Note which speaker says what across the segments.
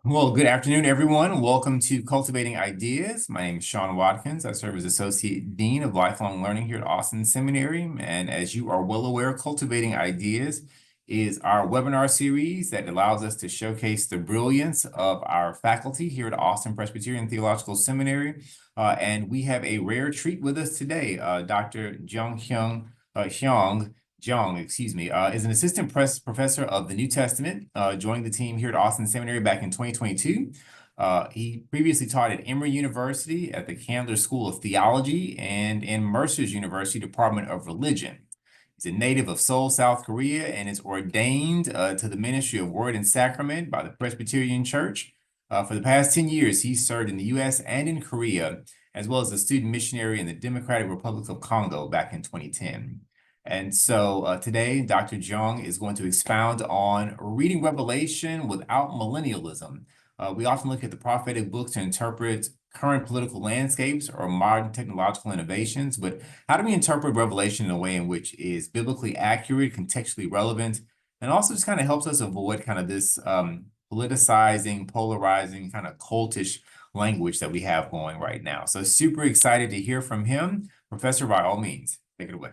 Speaker 1: Well, good afternoon, everyone. Welcome to Cultivating Ideas. My name is Sean Watkins. I serve as Associate Dean of Lifelong Learning here at Austin Seminary. And as you are well aware, Cultivating Ideas is our webinar series that allows us to showcase the brilliance of our faculty here at Austin Presbyterian Theological Seminary. And we have a rare treat with us today. Dr. Jeong, is an assistant professor of the New Testament, joined the team here at Austin Seminary back in 2022. He previously taught at Emory University, at the Candler School of Theology, and in Mercer's University Department of Religion. He's a native of Seoul, South Korea, and is ordained to the ministry of Word and Sacrament by the Presbyterian Church. For the past 10 years, he's served in the U.S. and in Korea, as well as a student missionary in the Democratic Republic of Congo back in 2010. And so today, Dr. Jeong is going to expound on reading Revelation without millennialism. We often look at the prophetic books to interpret current political landscapes or modern technological innovations, but how do we interpret Revelation in a way in which is biblically accurate, contextually relevant, and also just kind of helps us avoid kind of this politicizing, polarizing, kind of cultish language that we have going right now. So super excited to hear from him. Professor, by all means, take it away.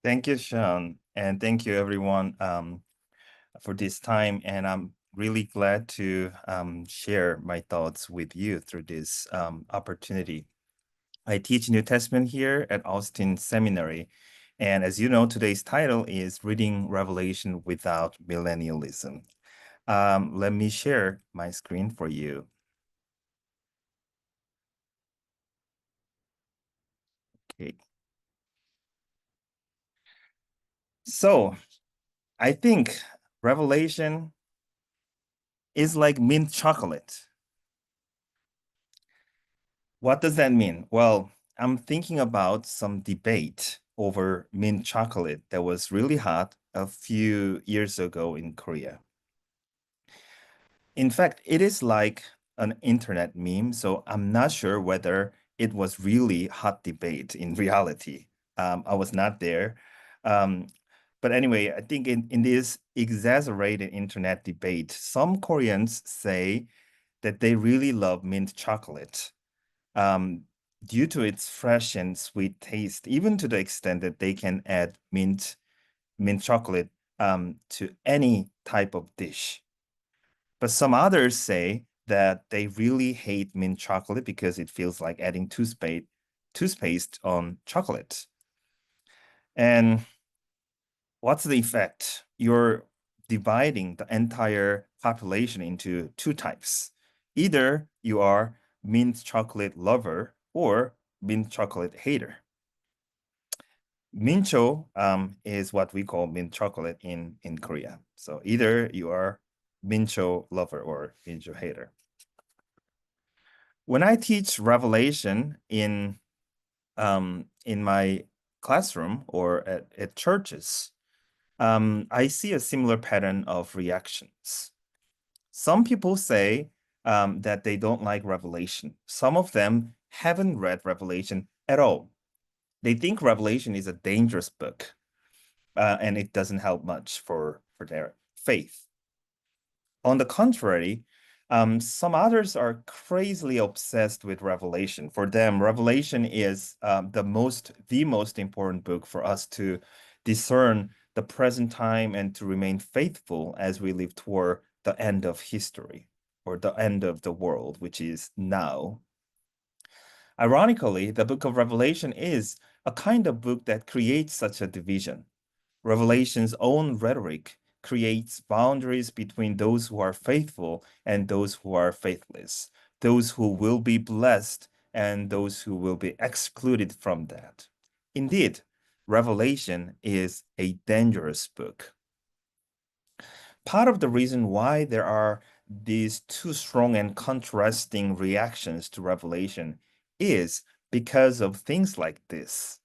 Speaker 2: Thank you, Sean, and thank you everyone for this time. And I'm really glad to share my thoughts with you through this opportunity. I teach New Testament here at Austin Seminary. And as you know, today's title is Reading Revelation Without Millennialism. Let me share my screen for you. Okay. So I think Revelation is like mint chocolate. What does that mean? Well, I'm thinking about some debate over mint chocolate that was really hot a few years ago in Korea. In fact, it is like an internet meme, so I'm not sure whether it was really hot debate in reality. I was not there. Um, but anyway, I think in this exaggerated internet debate, some Koreans say that they really love mint chocolate um, due to its fresh and sweet taste, even to the extent that they can add mint chocolate to any type of dish. But some others say that they really hate mint chocolate because it feels like adding toothpaste on chocolate. And what's the effect? You're dividing the entire population into two types. Either you are mint chocolate lover or mint chocolate hater. Mincho is what we call mint chocolate in Korea. So either you are mincho lover or mincho hater. When I teach Revelation in my classroom or at churches, I see a similar pattern of reactions. Some people say that they don't like Revelation. Some of them haven't read Revelation at all. They think Revelation is a dangerous book, and it doesn't help much for their faith. On the contrary, some others are crazily obsessed with Revelation. For them, Revelation is the most important book for us to discern the present time and to remain faithful as we live toward the end of history or the end of the world, which is now. Ironically, the book of Revelation is a kind of book that creates such a division. Revelation's own rhetoric creates boundaries between those who are faithful and those who are faithless, those who will be blessed and those who will be excluded from that. Indeed, Revelation is a dangerous book. Part of the reason why there are these two strong and contrasting reactions to Revelation is because of things like this.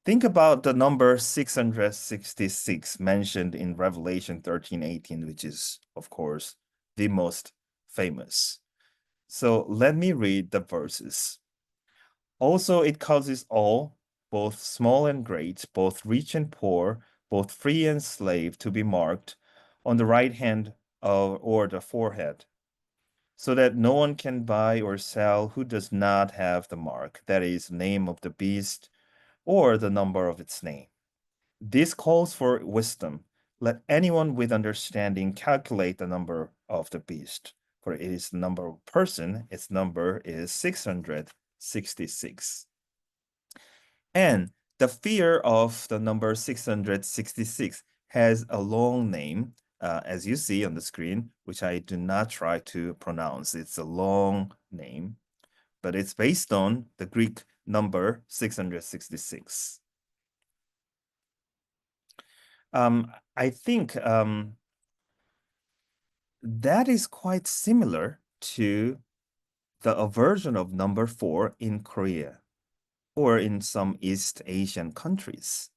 Speaker 2: Think about the number 666 mentioned in Revelation 13:18, which is, of course, the most famous. So let me read the verses. Also, it causes all, both small and great, both rich and poor, both free and slave, to be marked. on the right hand or the forehead, so that no one can buy or sell who does not have the mark, that is, name of the beast or the number of its name. This calls for wisdom. Let anyone with understanding calculate the number of the beast, for it is the number of person, its number is 666. And the fear of the number 666 has a long name, as you see on the screen, which I do not try to pronounce. It's a long name, but it's based on the Greek number 666. I think that is quite similar to the version of number 4 in Korea or in some East Asian countries.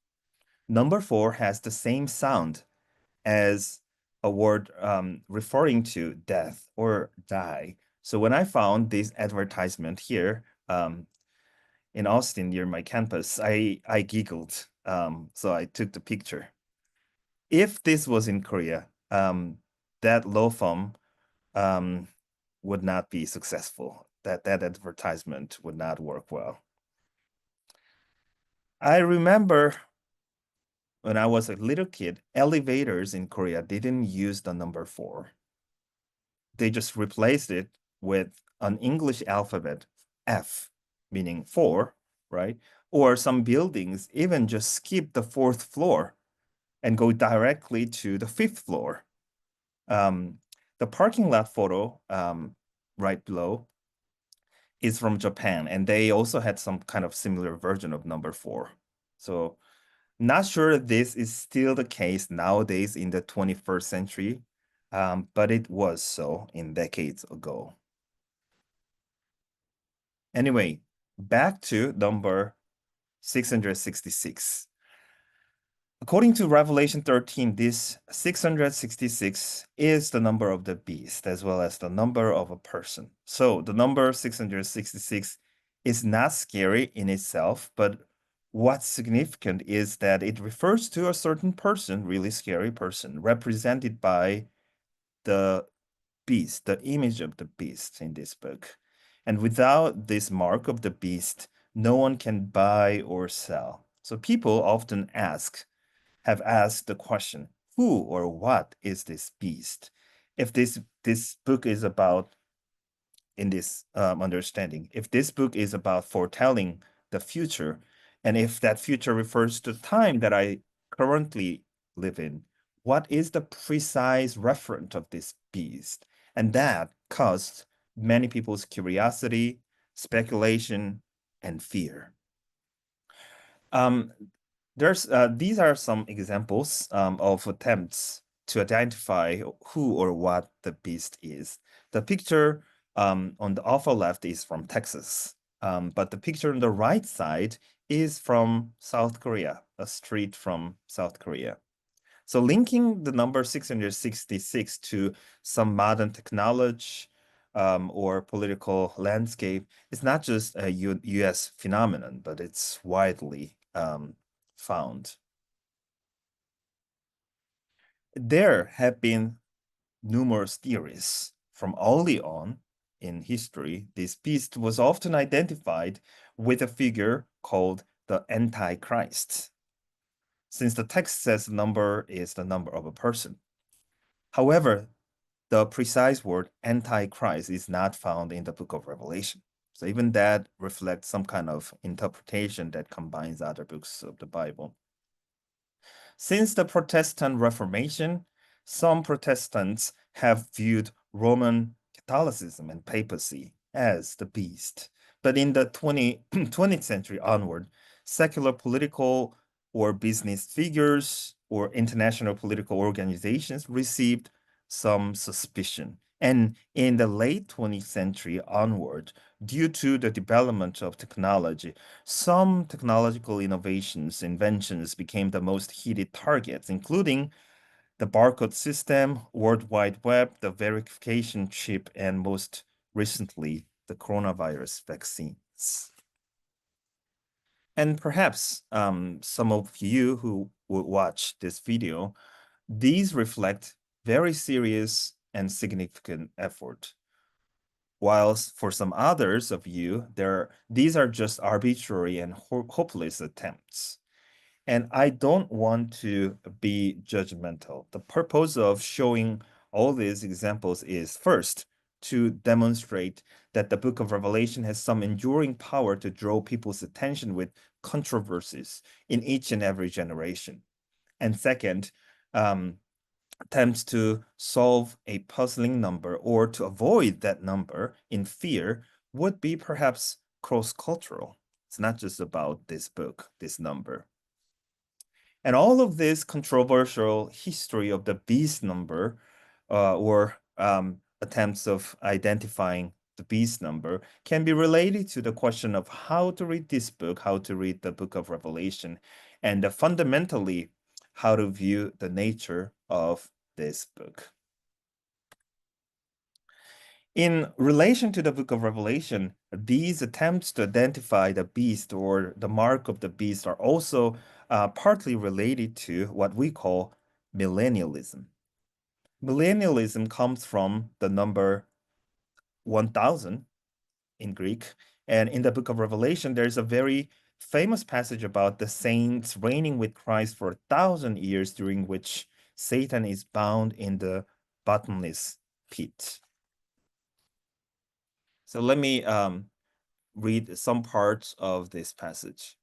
Speaker 2: Number 4 has the same sound as a word referring to death or die. So when I found this advertisement here in Austin near my campus, I giggled. So I took the picture. If this was in Korea, that law firm would not be successful. That advertisement would not work well. I remember when I was a little kid, elevators in Korea didn't use the number 4. They just replaced it with an English alphabet, F, meaning 4, right? Or some buildings even just skip the 4th floor and go directly to the 5th floor. The parking lot photo right below is from Japan, and they also had some kind of similar version of number 4. So not sure this is still the case nowadays in the 21st century, but it was so in decades ago. Anyway, back to number 666. According to Revelation 13, this 666 is the number of the beast as well as the number of a person. So the number 666 is not scary in itself, but what's significant is that it refers to a certain person, really scary person, represented by the beast, the image of the beast in this book. And without this mark of the beast, no one can buy or sell. So people often have asked the question, who or what is this beast? If this book is about, in this understanding, if this book is about foretelling the future, and if that future refers to the time that I currently live in, what is the precise referent of this beast? And that caused many people's curiosity, speculation, and fear. These are some examples of attempts to identify who or what the beast is. The picture on the upper left is from Texas, but the picture on the right side is from South Korea, a street from South Korea. So linking the number 666 to some modern technology or political landscape is not just a US phenomenon, but it's widely found. There have been numerous theories. From early on in history, this beast was often identified with a figure called the Antichrist, since the text says the number is the number of a person. However, the precise word Antichrist is not found in the book of Revelation. So even that reflects some kind of interpretation that combines other books of the Bible. Since the Protestant Reformation, some Protestants have viewed Roman Catholicism and papacy as the beast. But in the 20th century onward, secular political or business figures or international political organizations received some suspicion. And in the late 20th century onward, due to the development of technology, some technological inventions became the most heated targets, including the barcode system, World Wide Web, the verification chip, and most recently, the coronavirus vaccines. And perhaps some of you who will watch this video, these reflect very serious and significant effort. Whilst for some others of you, these are just arbitrary and hopeless attempts. And I don't want to be judgmental. The purpose of showing all these examples is first, to demonstrate that the book of Revelation has some enduring power to draw people's attention with controversies in each and every generation. And second, attempts to solve a puzzling number or to avoid that number in fear would be perhaps cross-cultural. It's not just about this book, this number. And all of this controversial history of the beast number or attempts of identifying the beast number can be related to the question of how to read this book, how to read the book of Revelation, and fundamentally how to view the nature of this book. In relation to the book of Revelation, these attempts to identify the beast or the mark of the beast are also partly related to what we call millennialism. Millennialism comes from the number 1000 in Greek. And in the book of Revelation, there's a very famous passage about the saints reigning with Christ for 1,000 years, during which Satan is bound in the bottomless pit. So let me read some parts of this passage.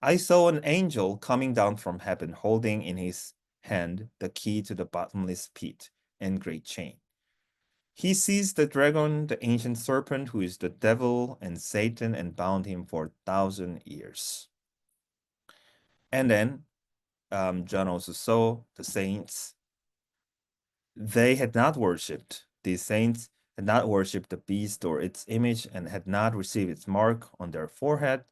Speaker 2: I saw an angel coming down from heaven, holding in his hand the key to the bottomless pit and great chain. He seized the dragon, the ancient serpent, who is the devil and Satan, and bound him for 1,000 years. And then John also saw the saints. They had not worshipped. These saints had not worshipped the beast or its image and had not received its mark on their forehead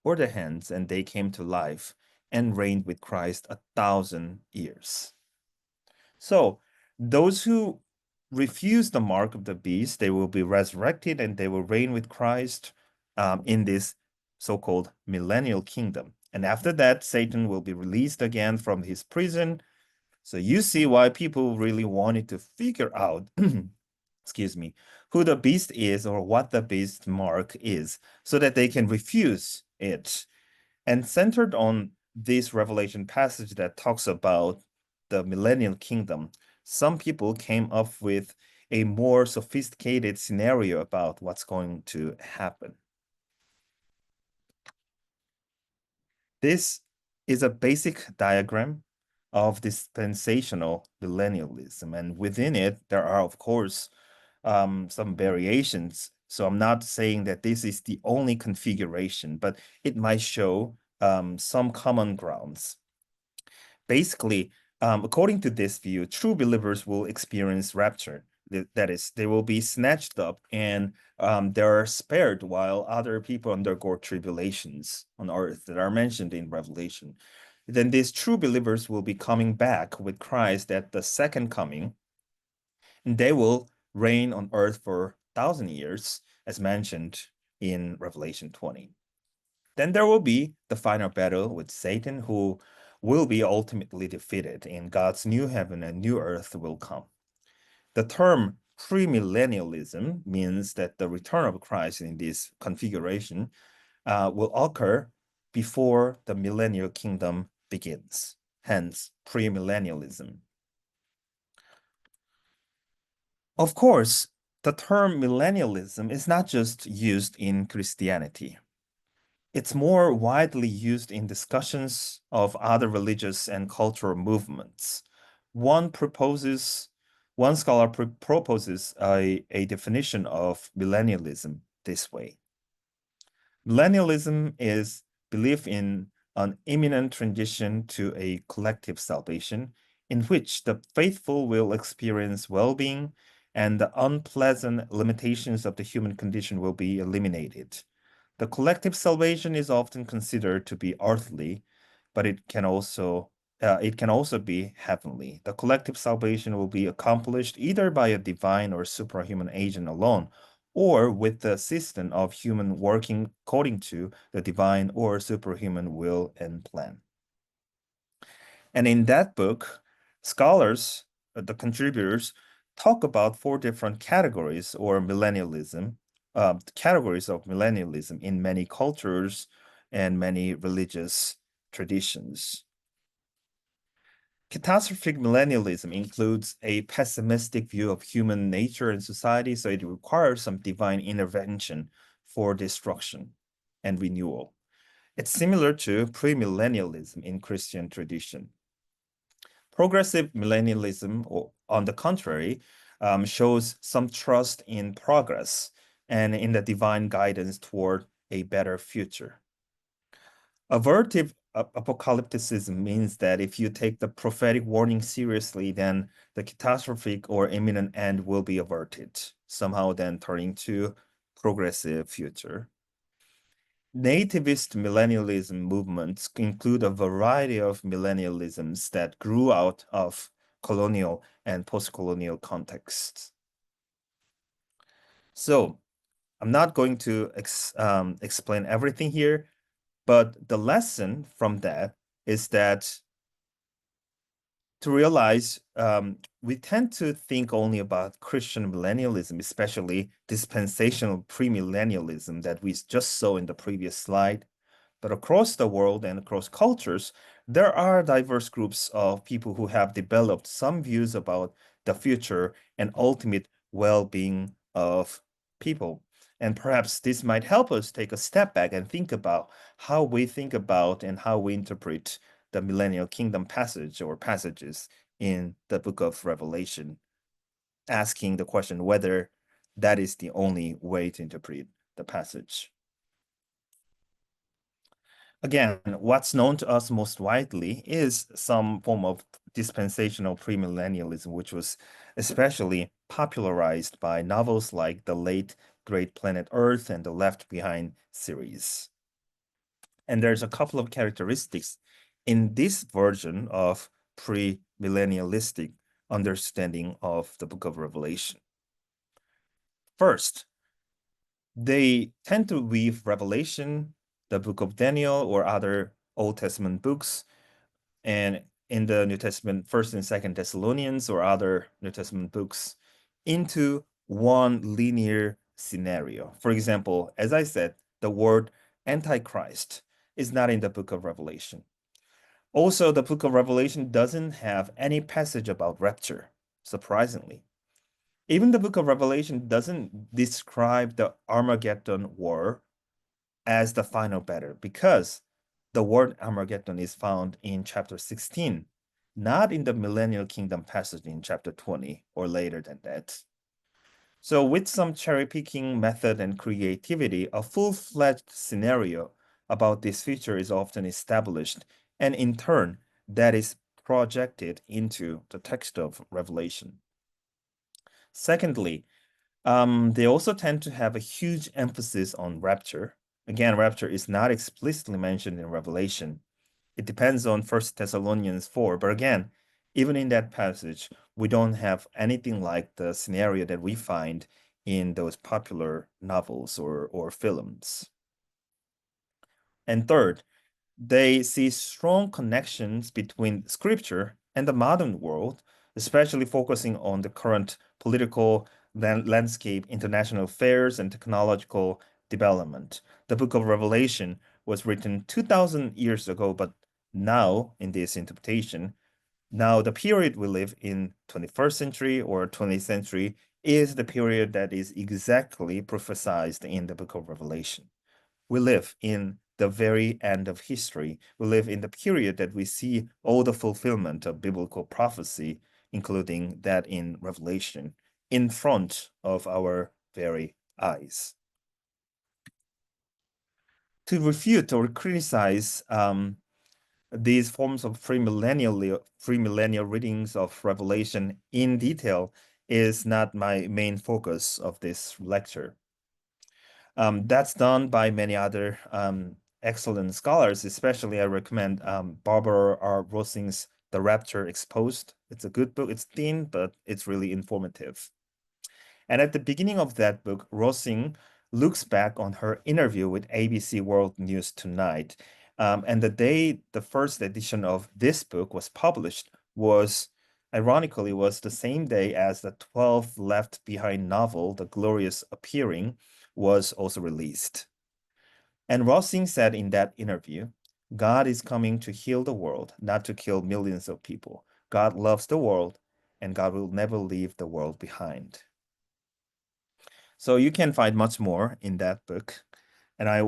Speaker 2: or their hands, and they came to life and reigned with Christ 1,000 years. So those who refuse the mark of the beast, they will be resurrected and they will reign with Christ in this so-called millennial kingdom. And after that, Satan will be released again from his prison. So you see why people really wanted to figure out, excuse me, who the beast is or what the beast mark is, so that they can refuse it. And centered on this Revelation passage that talks about the millennial kingdom, some people came up with a more sophisticated scenario about what's going to happen. This is a basic diagram of dispensational millennialism, and within it, there are, of course, some variations. So I'm not saying that this is the only configuration, but it might show some common grounds. Basically, according to this view, true believers will experience rapture. That is, they will be snatched up and they're spared while other people undergo tribulations on earth that are mentioned in Revelation. Then these true believers will be coming back with Christ at the second coming, and they will reign on earth for 1,000 years, as mentioned in Revelation 20. Then there will be the final battle with Satan, who will be ultimately defeated, and God's new heaven and new earth will come. The term premillennialism means that the return of Christ in this configuration will occur before the millennial kingdom begins, hence premillennialism. Of course, the term millennialism is not just used in Christianity. It's more widely used in discussions of other religious and cultural movements. One scholar proposes a definition of millennialism this way. Millennialism is belief in an imminent transition to a collective salvation in which the faithful will experience well-being and the unpleasant limitations of the human condition will be eliminated. The collective salvation is often considered to be earthly, but it can also be heavenly. The collective salvation will be accomplished either by a divine or suprahuman agent alone, or with the assistance of human working according to the divine or superhuman will and plan. And in that book, scholars the contributors talk about four different categories or millennialism, categories of millennialism in many cultures and many religious traditions. Catastrophic millennialism includes a pessimistic view of human nature and society, so it requires some divine intervention for destruction and renewal. It's similar to premillennialism in Christian tradition. Progressive millennialism, or on the contrary, shows some trust in progress and in the divine guidance toward a better future. Avertive apocalypticism means that if you take the prophetic warning seriously, then the catastrophic or imminent end will be averted, somehow then turning to progressive future. Nativist millennialism movements include a variety of millennialisms that grew out of colonial and post-colonial contexts. So I'm not going to explain everything here, but the lesson from that is that to realize we tend to think only about Christian millennialism, especially dispensational premillennialism that we just saw in the previous slide. But across the world and across cultures, there are diverse groups of people who have developed some views about the future and ultimate well-being of people. And perhaps this might help us take a step back and think about how we think about and how we interpret the millennial kingdom passage or passages in the book of Revelation, asking the question whether that is the only way to interpret the passage. Again, what's known to us most widely is some form of dispensational premillennialism, which was especially popularized by novels like the late Great Planet Earth and the Left Behind series. And there's a couple of characteristics in this version of premillennialistic understanding of the book of Revelation. First, they tend to weave Revelation, the book of Daniel, or other Old Testament books, and in the New Testament, 1st and 2nd Thessalonians or other New Testament books, into one linear scenario. For example, as I said, the word Antichrist is not in the book of Revelation. Also, the book of Revelation doesn't have any passage about rapture, surprisingly. Even the book of Revelation doesn't describe the Armageddon war as the final battle because the word Armageddon is found in chapter 16, not in the millennial kingdom passage in chapter 20 or later than that. So with some cherry-picking method and creativity, a full-fledged scenario about this feature is often established, and in turn, that is projected into the text of Revelation. Secondly, they also tend to have a huge emphasis on rapture. Again, rapture is not explicitly mentioned in Revelation. It depends on 1 Thessalonians 4, but again, even in that passage, we don't have anything like the scenario that we find in those popular novels or films. And third, they see strong connections between scripture and the modern world, especially focusing on the current political landscape, international affairs, and technological development. The book of Revelation was written 2,000 years ago, but now in this interpretation, now the period we live in 21st century or 20th century is the period that is exactly prophesied in the book of Revelation. We live in the very end of history. We live in the period that we see all the fulfillment of biblical prophecy, including that in Revelation, in front of our very eyes. To refute or criticize these forms of premillennial readings of Revelation in detail is not my main focus of this lecture. That's done by many other excellent scholars, especially I recommend Barbara R. Rossing's The Rapture Exposed. It's a good book. It's thin, but it's really informative. And at the beginning of that book, Rossing looks back on her interview with ABC World News Tonight. And the day the first edition of this book was published was ironically, was the same day as the 12 Left Behind novel, The Glorious Appearing, was also released. And Rossing said in that interview, God is coming to heal the world, not to kill millions of people. God loves the world, and God will never leave the world behind. So you can find much more in that book. And I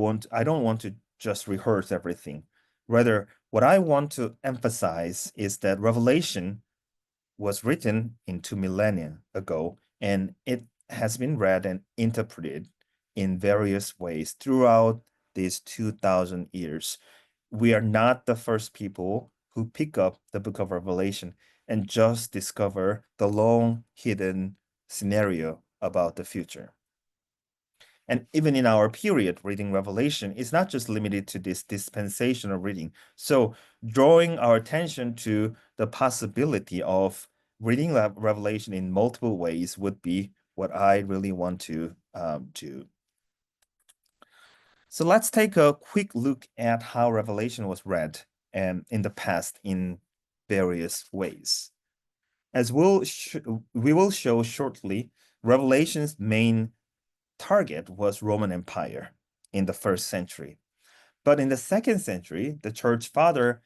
Speaker 2: don't want to just rehearse everything. Rather, what I want to emphasize is that Revelation was written in 2 millennia ago, and it has been read and interpreted in various ways throughout these 2000 years. We are not the first people who pick up the book of Revelation and just discover the long hidden scenario about the future. And even in our period, reading Revelation is not just limited to this dispensational reading. So drawing our attention to the possibility of reading Revelation in multiple ways would be what I really want to do. So let's take a quick look at how Revelation was read in the past in various ways. As we will show shortly, Revelation's main target was Roman Empire in the 1st century. But in the 2nd century, the church father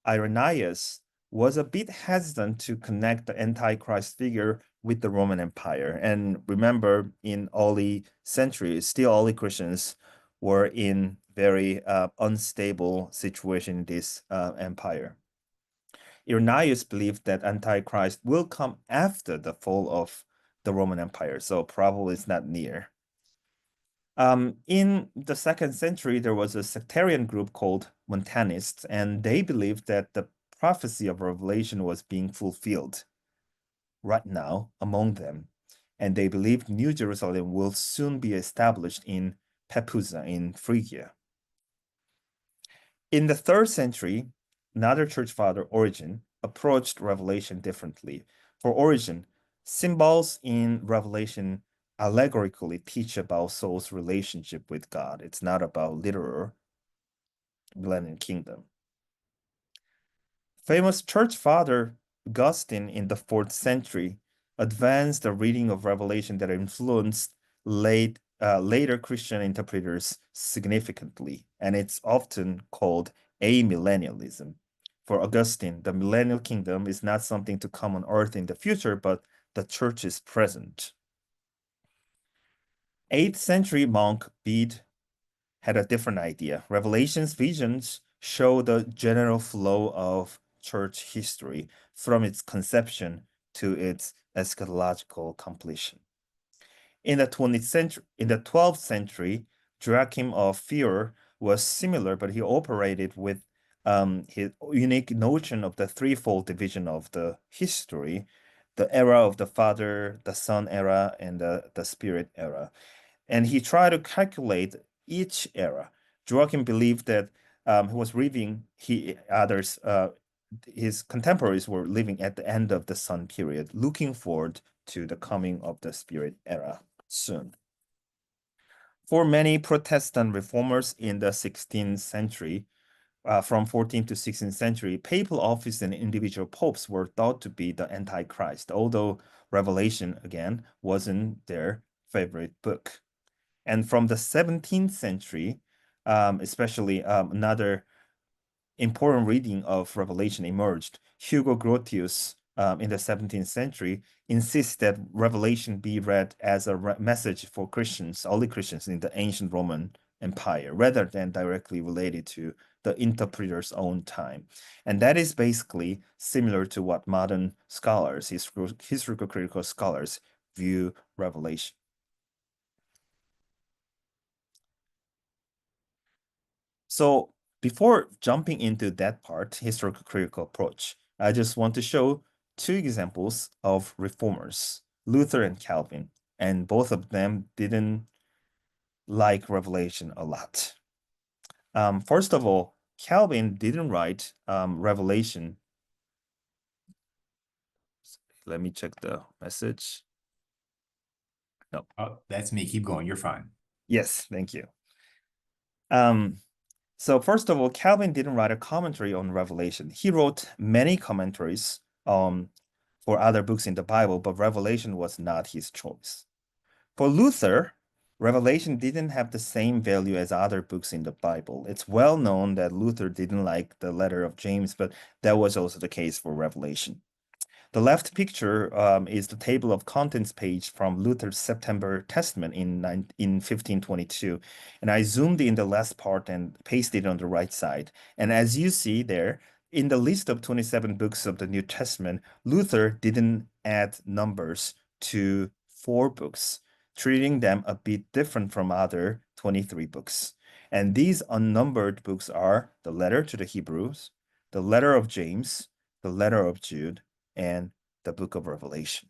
Speaker 2: Irenaeus was a bit hesitant to connect the Antichrist figure with the Roman Empire. And remember, in early centuries, still early Christians were in very unstable situation in this empire. Irenaeus believed that Antichrist will come after the fall of the Roman Empire, so probably it's not near. In the 2nd century, there was a sectarian group called Montanists, and they believed that the prophecy of Revelation was being fulfilled right now among them. And they believed New Jerusalem will soon be established in Pepuza in Phrygia. In the 3rd century, another church father, Origen, approached Revelation differently. For Origen, symbols in Revelation allegorically teach about soul's relationship with God. It's not about literal millennial kingdom. Famous church father Augustine in the 4th century advanced the reading of Revelation that influenced later Christian interpreters significantly, and it's often called amillennialism. For Augustine, the millennial kingdom is not something to come on earth in the future, but the church's present. 8th century monk Bede had a different idea. Revelation's visions show the general flow of church history from its conception to its eschatological completion. In the 12th century, Joachim of Fior was similar, but he operated with his unique notion of the threefold division of the history, the era of the Father, the Son era, and the Spirit era. And he tried to calculate each era. Joachim believed that he was living, his contemporaries were living at the end of the Sun period, looking forward to the coming of the Spirit era soon. For many Protestant reformers in the 16th century, from 14th to 16th century, papal office and individual popes were thought to be the Antichrist, although Revelation, again, wasn't their favorite book. And from the 17th century, especially another important reading of Revelation emerged. Hugo Grotius in the 17th century insists that Revelation be read as a message for Christians, early Christians in the ancient Roman Empire, rather than directly related to the interpreter's own time. And that is basically similar to what modern scholars, historical critical scholars, view Revelation. So before jumping into that part, historical critical approach, I just want to show 2 examples of reformers, Luther and Calvin, and both of them didn't like Revelation a lot. First of all, Calvin didn't write Revelation. Let me check the message. No.
Speaker 1: Oh, that's me. Keep going. You're fine.
Speaker 2: Yes, thank you. So first of all, Calvin didn't write a commentary on Revelation. He wrote many commentaries for other books in the Bible, but Revelation was not his choice. For Luther, Revelation didn't have the same value as other books in the Bible. It's well known that Luther didn't like the letter of James, but that was also the case for Revelation. The left picture is the table of contents page from Luther's September Testament in 1522. And I zoomed in the last part and pasted it on the right side. And as you see there, in the list of 27 books of the New Testament, Luther didn't add numbers to 4 books, treating them a bit different from other 23 books. And these unnumbered books are the letter to the Hebrews, the letter of James, the letter of Jude, and the book of Revelation.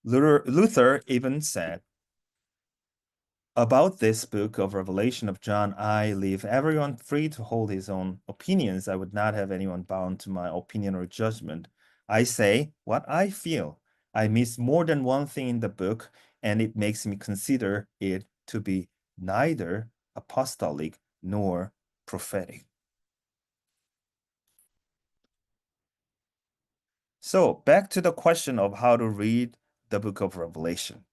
Speaker 2: Luther even said, about this book of Revelation of John, I leave everyone free to hold his own opinions. I would not have anyone bound to my opinion or judgment. I say what I feel. I miss more than one thing in the book, and it makes me consider it to be neither apostolic nor prophetic. So back to the question of how to read the book of Revelation.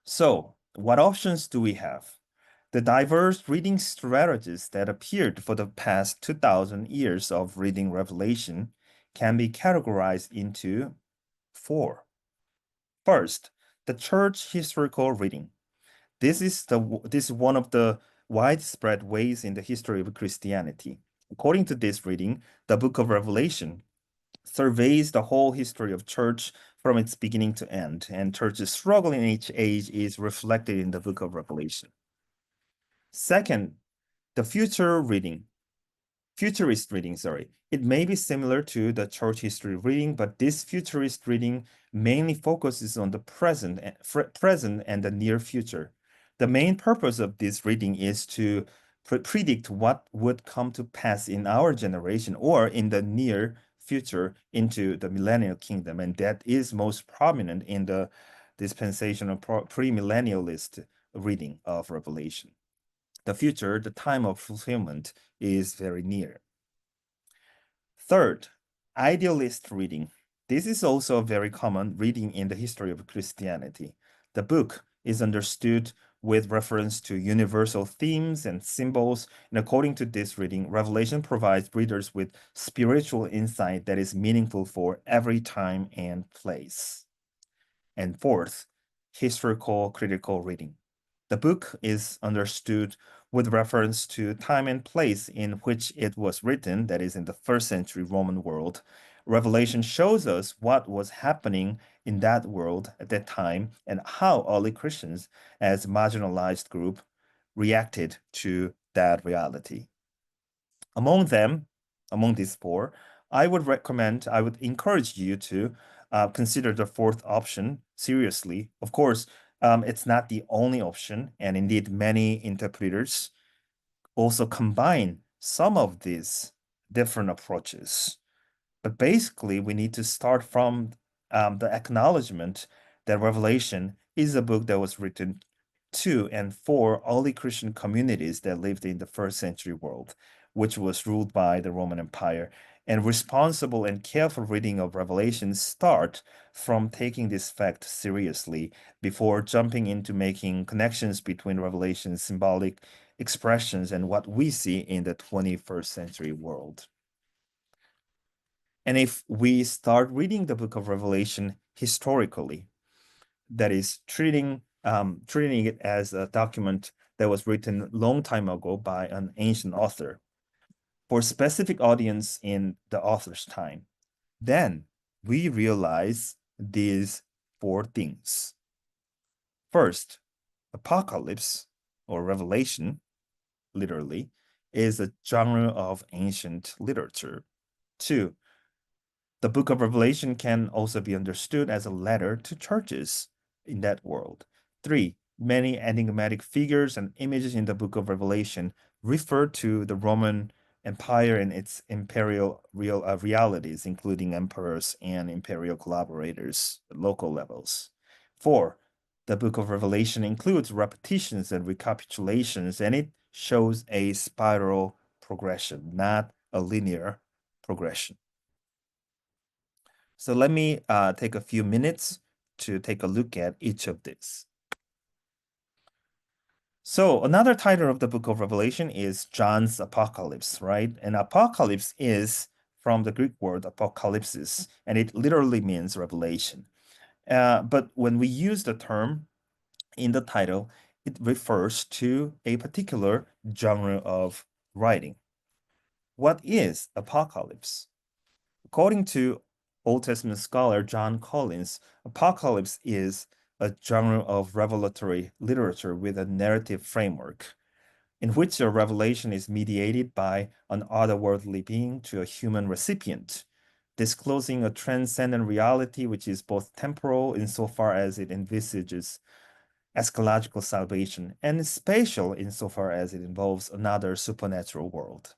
Speaker 2: So what options do we have? The diverse reading strategies that appeared for the past 2,000 years of reading Revelation can be categorized into 4. First, the church historical reading. This is one of the widespread ways in the history of Christianity. According to this reading, the book of Revelation surveys the whole history of church from its beginning to end, and church's struggle in each age is reflected in the book of Revelation. Second, the futurist reading, sorry. It may be similar to the church history reading, but this futurist reading mainly focuses on the present and the near future. The main purpose of this reading is to predict what would come to pass in our generation or in the near future into the millennial kingdom, and that is most prominent in the dispensational premillennialist reading of Revelation. The future, the time of fulfillment, is very near. Third, idealist reading. This is also a very common reading in the history of Christianity. The book is understood with reference to universal themes and symbols, and according to this reading, Revelation provides readers with spiritual insight that is meaningful for every time and place. And fourth, historical critical reading. The book is understood with reference to time and place in which it was written, that is, in the first century Roman world. Revelation shows us what was happening in that world at that time and how early Christians, as a marginalized group, reacted to that reality. Among these 4, I would encourage you to consider the 4th option seriously. Of course, it's not the only option, and indeed many interpreters also combine some of these different approaches. But basically, we need to start from the acknowledgement that Revelation is a book that was written to and for early Christian communities that lived in the first century world, which was ruled by the Roman Empire. And responsible and careful reading of Revelation start from taking this fact seriously before jumping into making connections between Revelation's symbolic expressions and what we see in the 21st century world. And if we start reading the book of Revelation historically, that is treating it as a document that was written long time ago by an ancient author for a specific audience in the author's time, then we realize these 4 things. First, apocalypse or revelation, literally, is a genre of ancient literature. 2, the book of Revelation can also be understood as a letter to churches in that world. 3, many enigmatic figures and images in the book of Revelation refer to the Roman Empire and its imperial realities, including emperors and imperial collaborators at local levels. 4, the book of Revelation includes repetitions and recapitulations, and it shows a spiral progression, not a linear progression. So let me take a few minutes to take a look at each of these. So another title of the book of Revelation is John's Apocalypse, right? And apocalypse is from the Greek word apocalypsis, and it literally means revelation. But when we use the term in the title, it refers to a particular genre of writing. What is apocalypse? According to Old Testament scholar John Collins, apocalypse is a genre of revelatory literature with a narrative framework in which a revelation is mediated by an otherworldly being to a human recipient, disclosing a transcendent reality which is both temporal insofar as it envisages eschatological salvation and spatial insofar as it involves another supernatural world.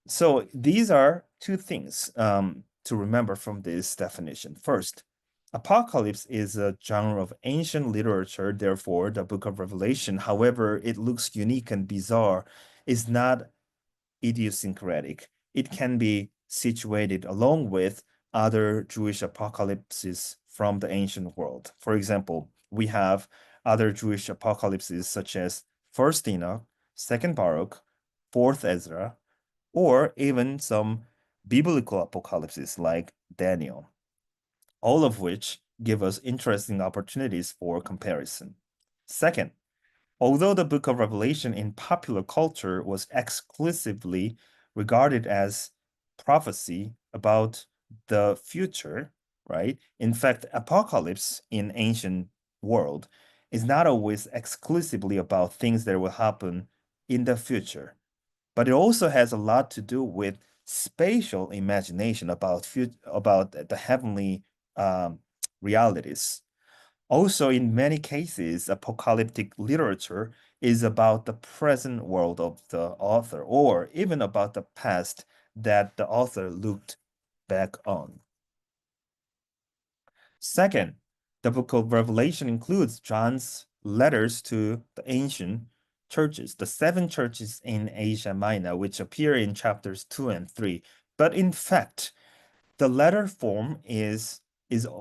Speaker 2: So these are two things to remember from this definition. First, Apocalypse is a genre of ancient literature, therefore, the book of Revelation, however it looks unique and bizarre, is not idiosyncratic. It can be situated along with other Jewish apocalypses from the ancient world. For example, we have other Jewish apocalypses such as First Enoch, Second Baruch, Fourth Ezra, or even some biblical apocalypses like Daniel, all of which give us interesting opportunities for comparison. Second, although the book of Revelation in popular culture was exclusively regarded as prophecy about the future, right? In fact, apocalypse in ancient world is not always exclusively about things that will happen in the future, but it also has a lot to do with spatial imagination about the heavenly um, realities. Also, in many cases, apocalyptic literature is about the present world of the author, or even about the past that the author looked back on. Second, the book of Revelation includes John's letters to the ancient churches, the seven churches in Asia Minor, which appear in chapters 2 and 3. But in fact, the letter form is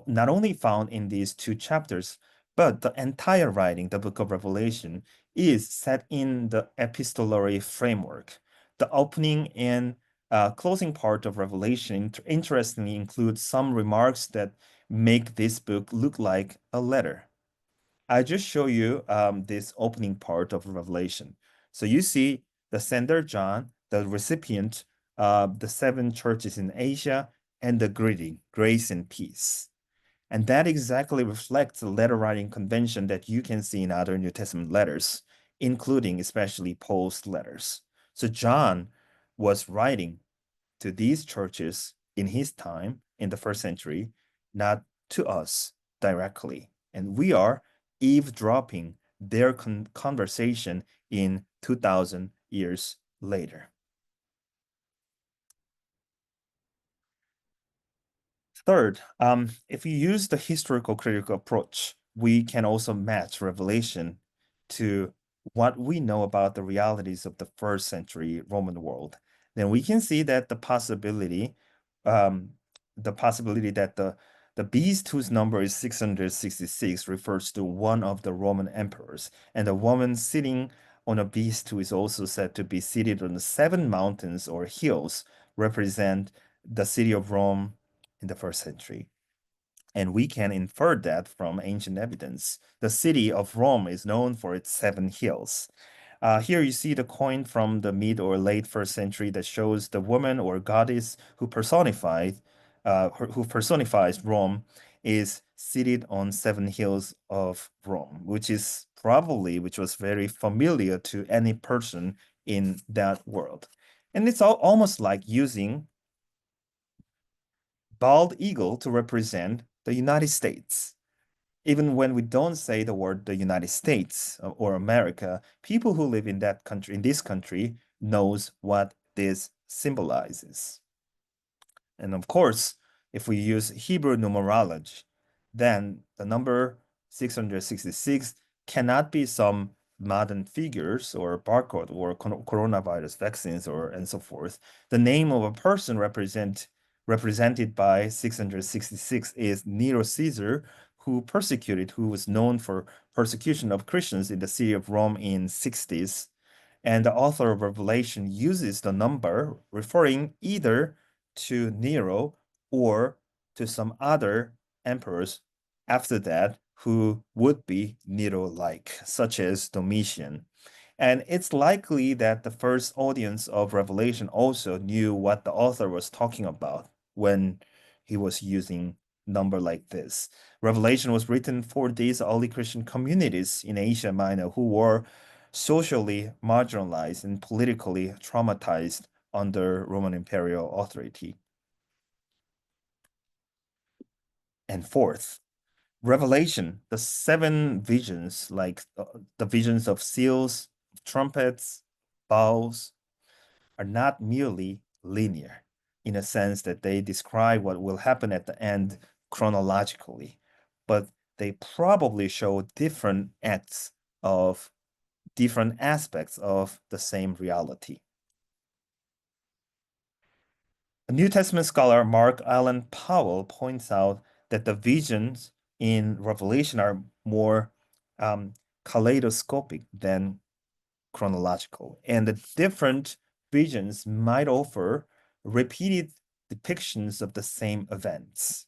Speaker 2: not only found in these two chapters, but the entire writing, the book of Revelation, is set in the epistolary framework. The opening and closing part of Revelation interestingly includes some remarks that make this book look like a letter. I just show you this opening part of Revelation. So you see the sender John, the recipient, the seven churches in Asia, and the greeting, grace and peace. And that exactly reflects the letter writing convention that you can see in other New Testament letters, including especially Paul's letters. So John was writing to these churches in his time in the first century, not to us directly. And we are eavesdropping their conversation in 2000 years later. Third, if you use the historical critical approach, we can also match Revelation to what we know about the realities of the first century Roman world. Then we can see that um, the possibility that the beast whose number is 666 refers to one of the Roman emperors, and the woman sitting on a beast who is also said to be seated on the seven mountains or hills represent the city of Rome in the first century. And we can infer that from ancient evidence. The city of Rome is known for its seven hills. Here you see the coin from the mid or late first century that shows the woman or goddess who personifies Rome is seated on seven hills of Rome, which was very familiar to any person in that world. And it's almost like using bald eagle to represent the United States. Even when we don't say the word the United States or America, people who live in that country, in this country, knows what this symbolizes. And of course, if we use Hebrew numerology, then the number 666 cannot be some modern figures or barcode or coronavirus vaccines or and so forth. The name of a person represented by 666 is Nero Caesar, who was known for persecution of Christians in the city of Rome in 60s. And the author of Revelation uses the number referring either to Nero or to some other emperors after that who would be Nero-like, such as Domitian. And it's likely that the first audience of Revelation also knew what the author was talking about when he was using number like this. Revelation was written for these early Christian communities in Asia Minor who were socially marginalized and politically traumatized under Roman imperial authority. And fourth, Revelation, the seven visions, like the visions of seals, trumpets, bowls, are not merely linear in a sense that they describe what will happen at the end chronologically, but they probably show different acts of different aspects of the same reality. A New Testament scholar, Mark Allen Powell, points out that the visions in Revelation are more kaleidoscopic than chronological, and the different visions might offer repeated depictions of the same events.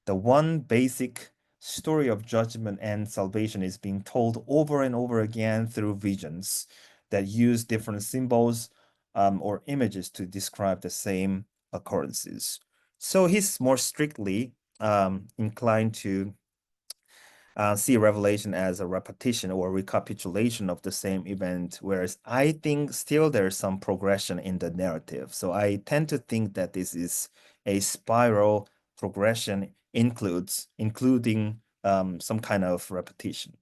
Speaker 2: The one basic story of judgment and salvation is being told over and over again through visions that use different symbols or images to describe the same occurrences. So he's more strictly inclined to see Revelation as a repetition or recapitulation of the same event, whereas I think still there's some progression in the narrative. So I tend to think that this is a spiral progression including some kind of repetition.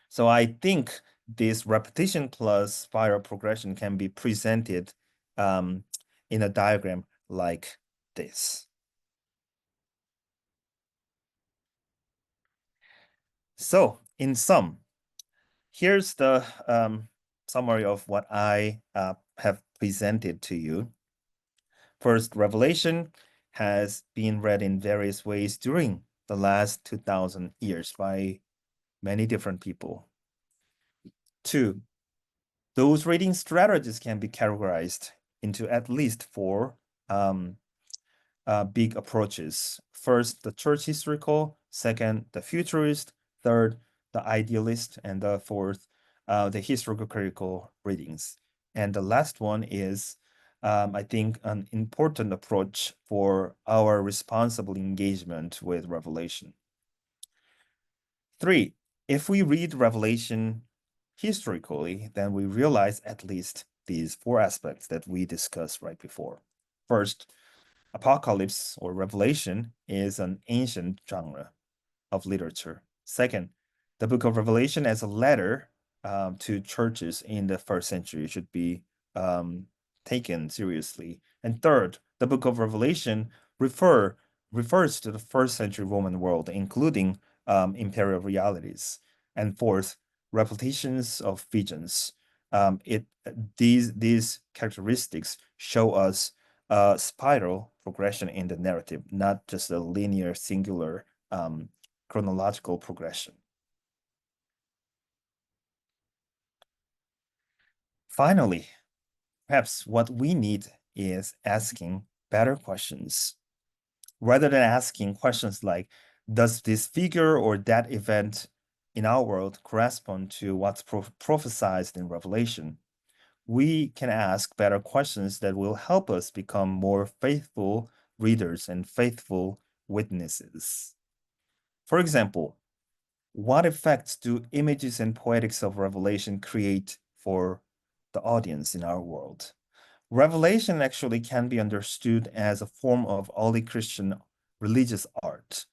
Speaker 2: So I think this repetition plus spiral progression can be presented in a diagram like this. So in sum, here's the summary of what I have presented to you. First, Revelation has been read in various ways during the last 2,000 years by many different people. Two, those reading strategies can be categorized into at least four big approaches. First, the church historical. Second, the futurist. Third, the idealist. And the fourth, the historical critical readings. And the last one is, I think, an important approach for our responsible engagement with Revelation. Three, if we read Revelation historically, then we realize at least these four aspects that we discussed right before. First, Apocalypse or Revelation is an ancient genre of literature. Second, the book of Revelation as a letter to churches in the first century should be taken seriously. And third, the book of Revelation refers to the first century Roman world, including imperial realities. And fourth, repetitions of visions. These characteristics show us a spiral progression in the narrative, not just a linear, singular chronological progression. Finally, perhaps what we need is asking better questions. Rather than asking questions like, does this figure or that event in our world correspond to what's prophesied in Revelation? We can ask better questions that will help us become more faithful readers and faithful witnesses. For example, what effects do images and poetics of Revelation create for the audience in our world? Revelation actually can be understood as a form of early Christian religious art.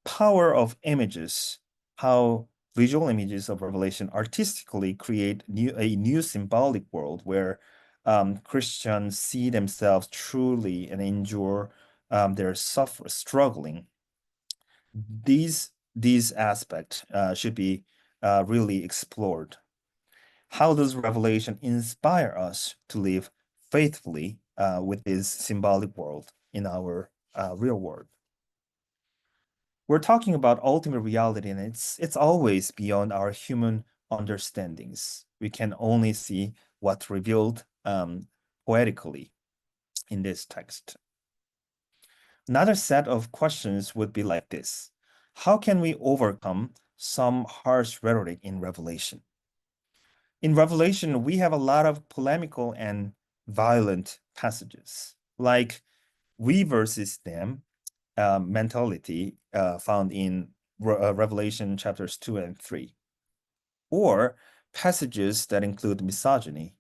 Speaker 2: Power of images, how visual images of Revelation artistically create a new symbolic world where Christians see themselves truly and endure their struggling. These aspects should be really explored. How does Revelation inspire us to live faithfully with this symbolic world in our real world. We're talking about ultimate reality, and it's always beyond our human understandings. We can only see what's revealed poetically in this text. Another set of questions would be like this: how can we overcome some harsh rhetoric in Revelation? In Revelation, we have a lot of polemical and violent passages, like we versus them mentality found in Revelation chapters 2 and 3, or passages that include misogyny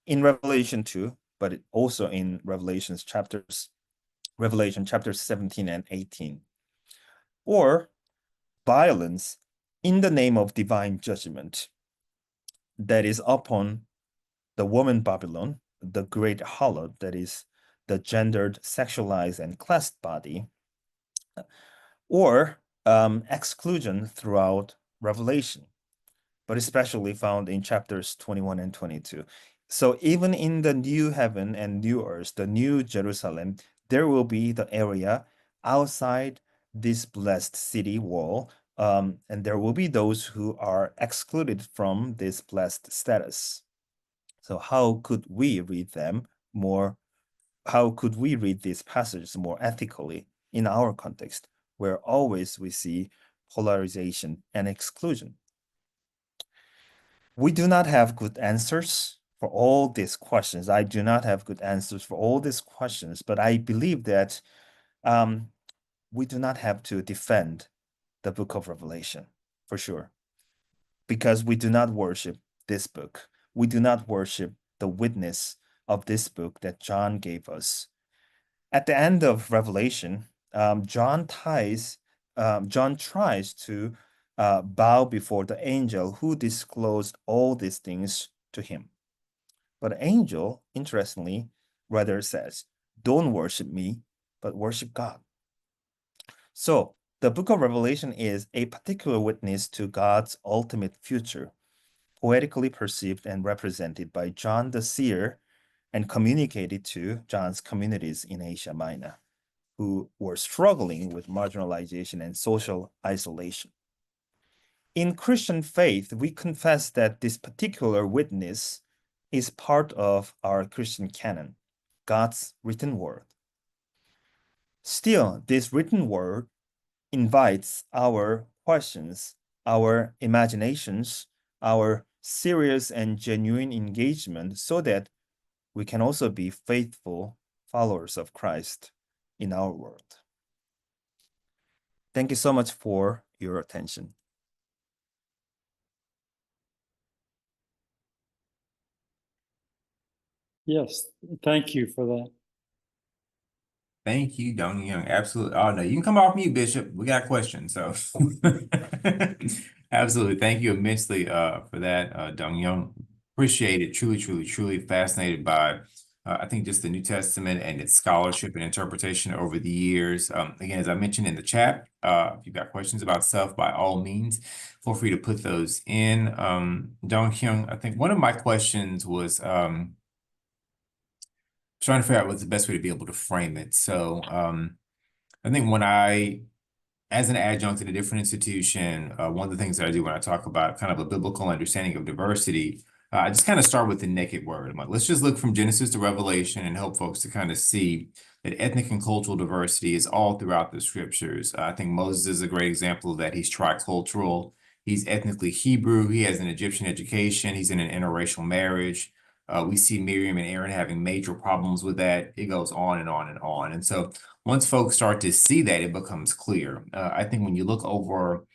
Speaker 2: in Revelation 2, but also in Revelation chapters 17 and 18, or violence in the name of divine judgment that is upon the woman Babylon, the great harlot, that is the gendered, sexualized, and classed body, or exclusion throughout Revelation, but especially found in chapters 21 and 22. So even in the new heaven and new earth, the new Jerusalem, there will be the area outside this blessed city wall, and there will be those who are excluded from this blessed status. So how could we read them more? How could we read these passages more ethically in our context, where always we see polarization and exclusion? We do not have good answers for all these questions. I do not have good answers for all these questions, but I believe that we do not have to defend the book of Revelation, for sure, because we do not worship this book. We do not worship the witness of this book that John gave us. At the end of Revelation, John tries to bow before the angel who disclosed all these things to him. But the angel, interestingly, rather says, "Don't worship me, but worship God." So the book of Revelation is a particular witness to God's ultimate future, poetically perceived and represented by John the seer and communicated to John's communities in Asia Minor, who were struggling with marginalization and social isolation. In Christian faith, we confess that this particular witness is part of our Christian canon, God's written word. Still, this written word invites our questions, our imaginations, our serious and genuine engagement so that we can also be faithful followers of Christ in our world. Thank you so much for your attention.
Speaker 3: Yes, thank you for that.
Speaker 1: Thank you, Donghyun. Absolutely. Oh no, you can come off mute, Bishop. We got questions. So absolutely. Thank you immensely for that, Donghyun. Appreciate it. Truly, truly, truly fascinated by I think just the New Testament and its scholarship and interpretation over the years. Again, as I mentioned in the chat, if you've got questions about stuff, by all means, feel free to put those in. Donghyun, I think one of my questions was trying to figure out what's the best way to be able to frame it. So I think as an adjunct in a different institution, one of the things that I do when I talk about kind of a biblical understanding of diversity, I just kind of start with the naked word. I'm like, let's just look from Genesis to Revelation and help folks to kind of see that ethnic and cultural diversity is all throughout the scriptures. I think Moses is a great example of that. He's tricultural. He's ethnically Hebrew. He has an Egyptian education. He's in an interracial marriage. We see Miriam and Aaron having major problems with that. It goes on and on and on. And so once folks start to see that, it becomes clear. I think when you look over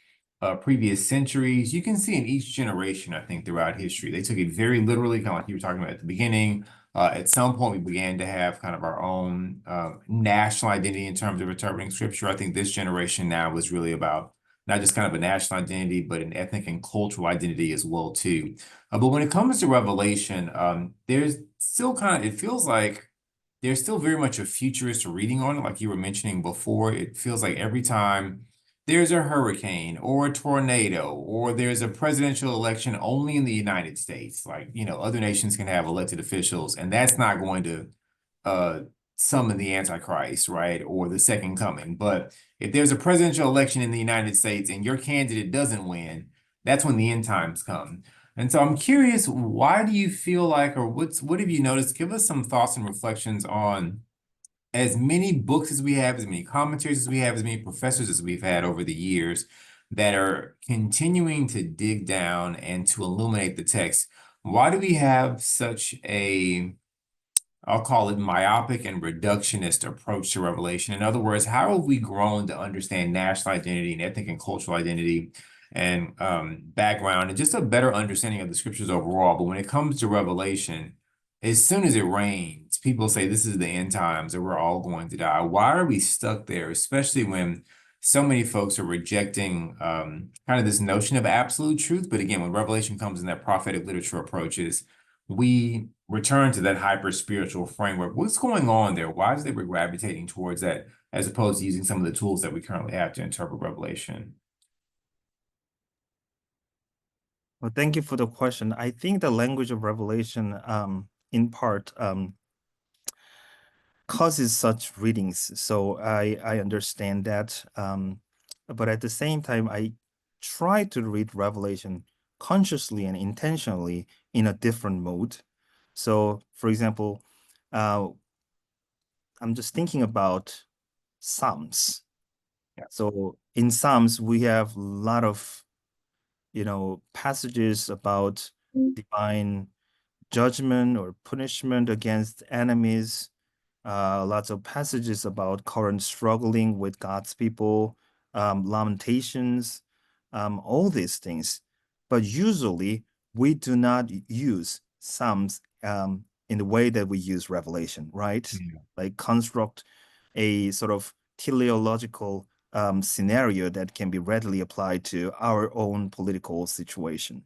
Speaker 1: previous centuries, you can see in each generation, I think throughout history, they took it very literally, kind of like you were talking about at the beginning. At some point, we began to have kind of our own national identity in terms of interpreting scripture. I think this generation now is really about not just kind of a national identity, but an ethnic and cultural identity as well, too. But when it comes to Revelation, there's still kind of, it feels like there's still very much a futurist reading on it, like you were mentioning before. It feels like every time there's a hurricane or a tornado or there's a presidential election only in the United States, like, other nations can have elected officials, and that's not going to summon the Antichrist, right? Or the second coming. But if there's a presidential election in the United States and your candidate doesn't win, that's when the end times come. And so I'm curious, why do you feel like, or what have you noticed? Give us some thoughts and reflections on as many books as we have, as many commentaries as we have, as many professors as we've had over the years that are continuing to dig down and to illuminate the text. Why do we have such a, I'll call it myopic and reductionist approach to Revelation? In other words, how have we grown to understand national identity and ethnic and cultural identity and background and just a better understanding of the scriptures overall? But when it comes to Revelation, as soon as it rains, people say this is the end times or we're all going to die. Why are we stuck there, especially when so many folks are rejecting kind of this notion of absolute truth? But again, when Revelation comes in that prophetic literature approaches, we return to that hyper spiritual framework. What's going on there? Why is they were gravitating towards that as opposed to using some of the tools that we currently have to interpret Revelation?
Speaker 2: Well, thank you for the question. I think the language of Revelation, in part, causes such readings. So I understand that. But at the same time, I try to read Revelation consciously and intentionally in a different mode. So, for example, I'm just thinking about Psalms.
Speaker 1: Yeah.
Speaker 2: So in Psalms, we have a lot of, passages about divine judgment or punishment against enemies, lots of passages about current struggling with God's people, lamentations, all these things. But usually we do not use Psalms in the way that we use Revelation, right?
Speaker 1: Yeah.
Speaker 2: Like construct a sort of teleological scenario that can be readily applied to our own political situation.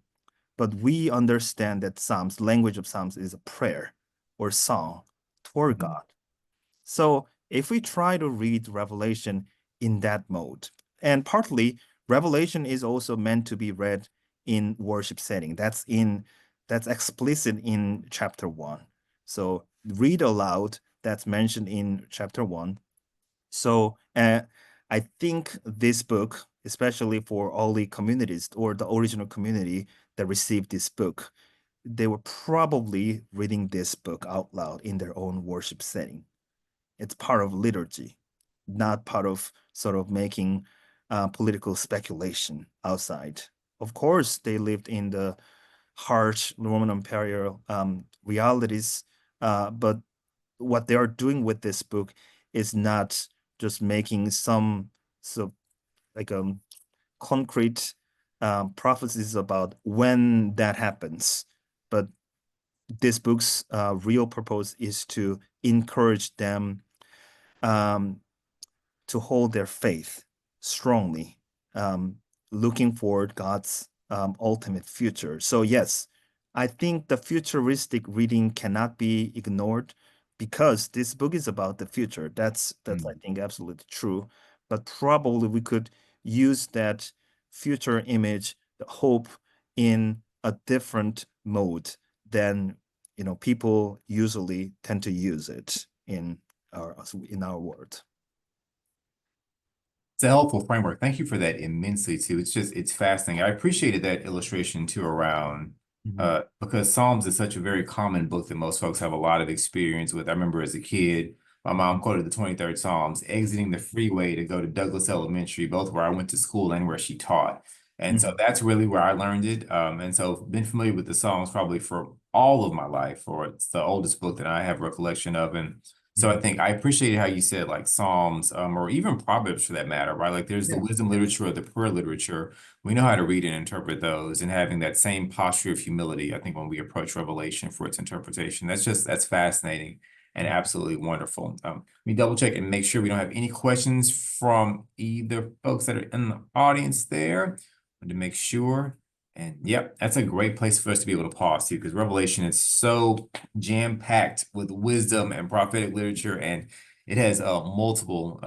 Speaker 2: But we understand that Psalms, language of Psalms, is a prayer or song toward God. So if we try to read Revelation in that mode, and partly Revelation is also meant to be read in worship setting. That's explicit in chapter 1. So read aloud, that's mentioned in chapter 1. So I think this book, especially for all the communities or the original community that received this book, they were probably reading this book out loud in their own worship setting. It's part of liturgy, not part of sort of making political speculation outside. Of course, they lived in the harsh Roman imperial realities, but what they are doing with this book is not just making some like concrete prophecies about when that happens, but this book's real purpose is to encourage them to hold their faith strongly, looking forward God's ultimate future. So yes, I think the futuristic reading cannot be ignored because this book is about the future. That's I think absolutely true. But probably we could use that future image, the hope, in a different mode than people usually tend to use it in our world.
Speaker 1: It's a helpful framework. Thank you for that immensely too. It's fascinating. I appreciated that illustration too around because Psalms is such a very common book that most folks have a lot of experience with. I remember as a kid, my mom quoted the 23rd Psalms, exiting the freeway to go to Douglas Elementary, both where I went to school and where she taught. And so that's really where I learned it. And so been familiar with the Psalms probably for all of my life, or it's the oldest book that I have recollection of. And so I think I appreciated how you said like Psalms, or even Proverbs for that matter, right? Like there's the wisdom literature or the prayer literature. We know how to read and interpret those, and having that same posture of humility, I think, when we approach Revelation for its interpretation. That's fascinating and absolutely wonderful. Let me double check and make sure we don't have any questions from either folks that are in the audience there. To make sure. And yep, that's a great place for us to be able to pause too, because Revelation is so jam-packed with wisdom and prophetic literature, and it has multiple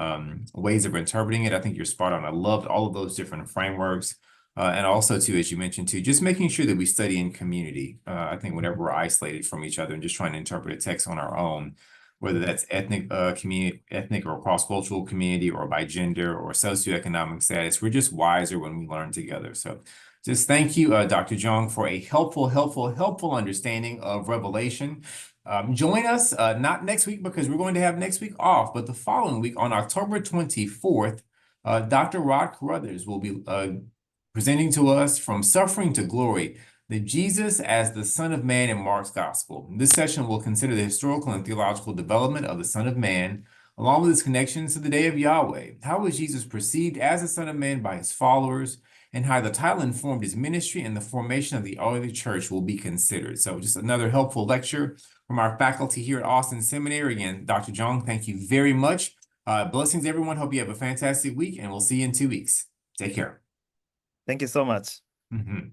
Speaker 1: ways of interpreting it. I think you're spot on. I loved all of those different frameworks. And also too, as you mentioned too, just making sure that we study in community. I think whenever we're isolated from each other and just trying to interpret a text on our own, whether that's ethnic community, ethnic or cross-cultural community, or by gender or socioeconomic status. We're just wiser when we learn together. So just thank you, Dr. Jeong, for a helpful understanding of Revelation. Join us not next week, because we're going to have next week off, but the following week on October 24th, Dr. Rod Carruthers will be presenting to us From Suffering to Glory, the Jesus as the Son of Man in Mark's Gospel. This session will consider the historical and theological development of the Son of Man, along with its connections to the day of Yahweh. How was Jesus perceived as the Son of Man by his followers, and how the title informed his ministry and the formation of the early church will be considered. So just another helpful lecture from our faculty here at Austin Seminary. Again, Dr. Jeong, thank you very much. Blessings, everyone. Hope you have a fantastic week, and we'll see you in 2 weeks. Take care.
Speaker 2: Thank you so much.
Speaker 1: Mm-hmm.